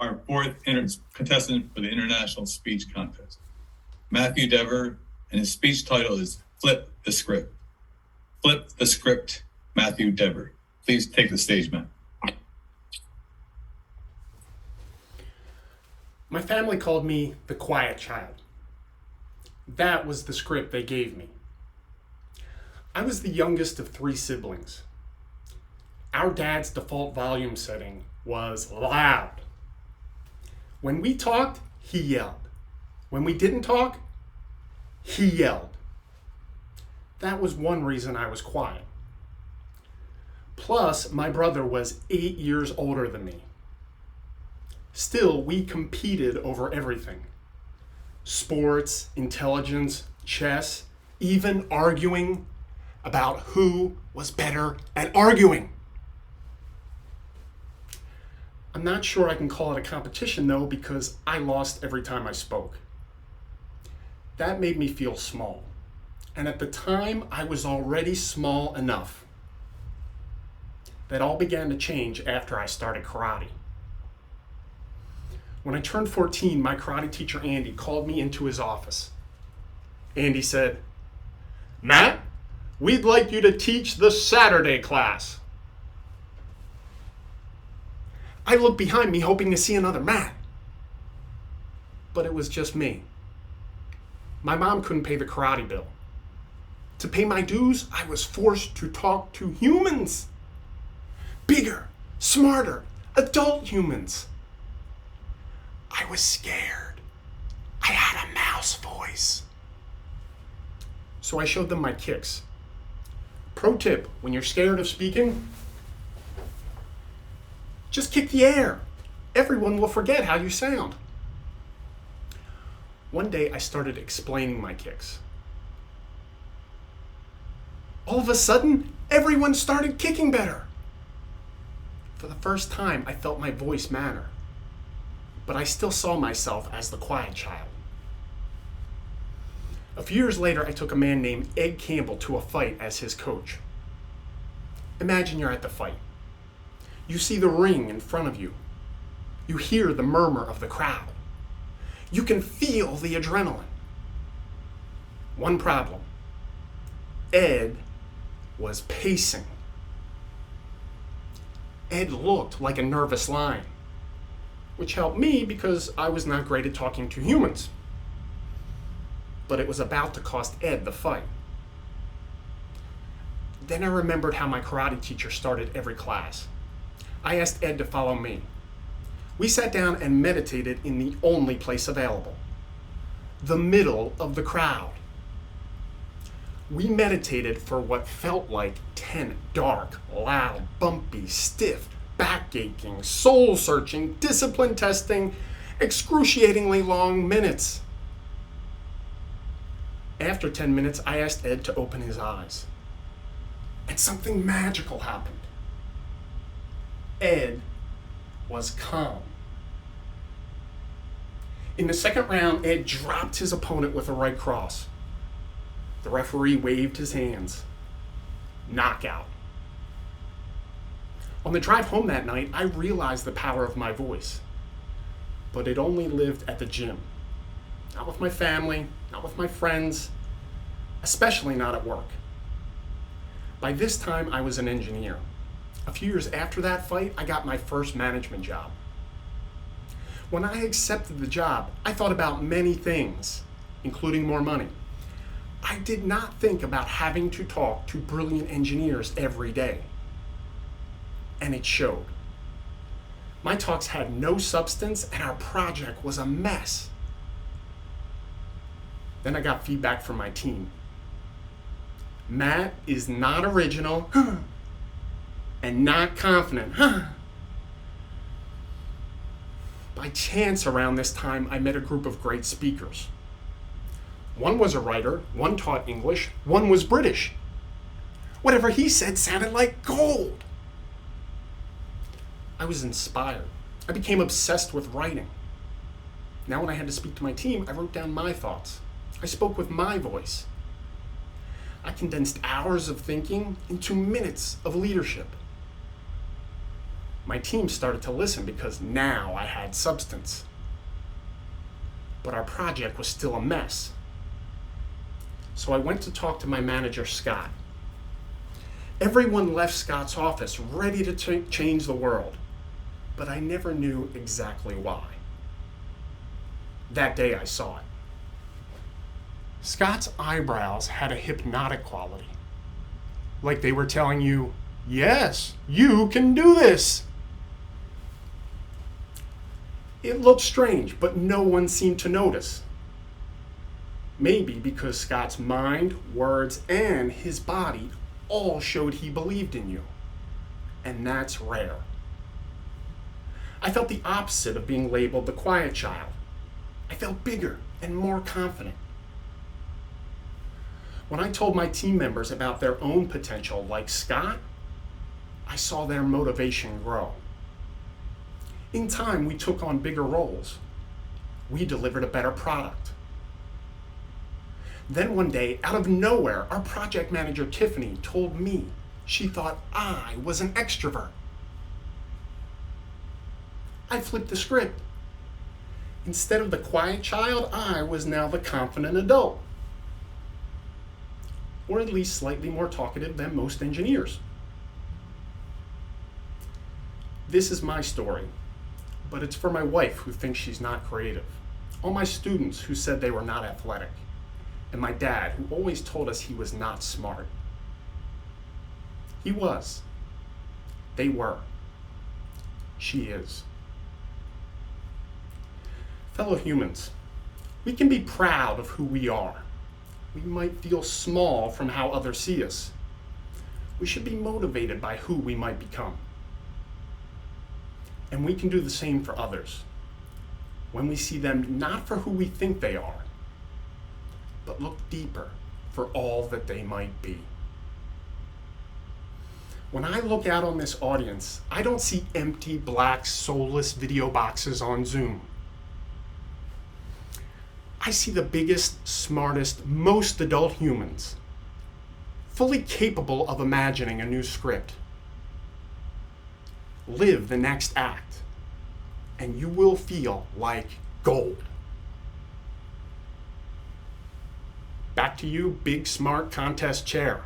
our fourth contestant for the International Speech Contest, Matthew Dever, and his speech title is Flip the Script. Flip the Script, Matthew Dever. Please take the stage, Matt. My family called me the quiet child. That was the script they gave me. I was the youngest of 3 siblings. Our dad's default volume setting was loud. When we talked, he yelled. When we didn't talk, he yelled. That was one reason I was quiet. Plus, my brother was 8 years older than me. Still, we competed over everything. Sports, intelligence, chess, even arguing about who was better at arguing. I'm not sure I can call it a competition though, because I lost every time I spoke. That made me feel small. And at the time, I was already small enough. That all began to change after I started karate. When I turned 14, my karate teacher, Andy, called me into his office. Andy said, "Matt, we'd like you to teach the Saturday class." I looked behind me hoping to see another Matt. But it was just me. My mom couldn't pay the karate bill. To pay my dues, I was forced to talk to humans. Bigger, smarter, adult humans. I was scared. I had a mouse voice. So I showed them my kicks. Pro tip, when you're scared of speaking, just kick the air. Everyone will forget how you sound. One day I started explaining my kicks. All of a sudden, everyone started kicking better. For the first time, I felt my voice matter. But I still saw myself as the quiet child. A few years later, I took a man named Ed Campbell to a fight as his coach. Imagine you're at the fight. You see the ring in front of you. You hear the murmur of the crowd. You can feel the adrenaline. One problem. Ed was pacing. Ed looked like a nervous lion, which helped me because I was not great at talking to humans. But it was about to cost Ed the fight. Then I remembered how my karate teacher started every class. I asked Ed to follow me. We sat down and meditated in the only place available, the middle of the crowd. We meditated for what felt like 10 dark, loud, bumpy, stiff, back-aching, soul-searching, discipline-testing, excruciatingly long minutes. After 10 minutes, I asked Ed to open his eyes. And something magical happened. Ed was calm. In the second round, Ed dropped his opponent with a right cross. The referee waved his hands. Knockout. On the drive home that night, I realized the power of my voice. But it only lived at the gym. Not with my family, not with my friends, especially not at work. By this time, I was an engineer. A few years after that fight, I got my first management job. When I accepted the job, I thought about many things, including more money. I did not think about having to talk to brilliant engineers every day. And it showed. My talks had no substance and our project was a mess. Then I got feedback from my team. Matt is not original and not confident. By chance around this time, I met a group of great speakers. One was a writer, one taught English, one was British. Whatever he said sounded like gold. I was inspired. I became obsessed with writing. Now when I had to speak to my team, I wrote down my thoughts. I spoke with my voice. I condensed hours of thinking into minutes of leadership. My team started to listen because now I had substance. But our project was still a mess. So I went to talk to my manager, Scott. Everyone left Scott's office ready to change the world, but I never knew exactly why. That day I saw it. Scott's eyebrows had a hypnotic quality. Like they were telling you, yes, you can do this. It looked strange, but no one seemed to notice. Maybe because Scott's mind, words, and his body all showed he believed in you. And that's rare. I felt the opposite of being labeled the quiet child. I felt bigger and more confident. When I told my team members about their own potential, like Scott, I saw their motivation grow. In time, we took on bigger roles. We delivered a better product. Then one day, out of nowhere, our project manager, Tiffany, told me she thought I was an extrovert. I flipped the script. Instead of the quiet child, I was now the confident adult. Or at least slightly more talkative than most engineers. This is my story, but it's for my wife who thinks she's not creative, all my students who said they were not athletic, and my dad who always told us he was not smart. He was. They were. She is. Fellow humans, we can be proud of who we are. We might feel small from how others see us. We should be motivated by who we might become. And we can do the same for others when we see them not for who we think they are, but look deeper for all that they might be. When I look out on this audience, I don't see empty, black, soulless video boxes on Zoom. I see the biggest, smartest, most adult humans, fully capable of imagining a new script. Live the next act, and you will feel like gold. Back to you, big, smart contest chair.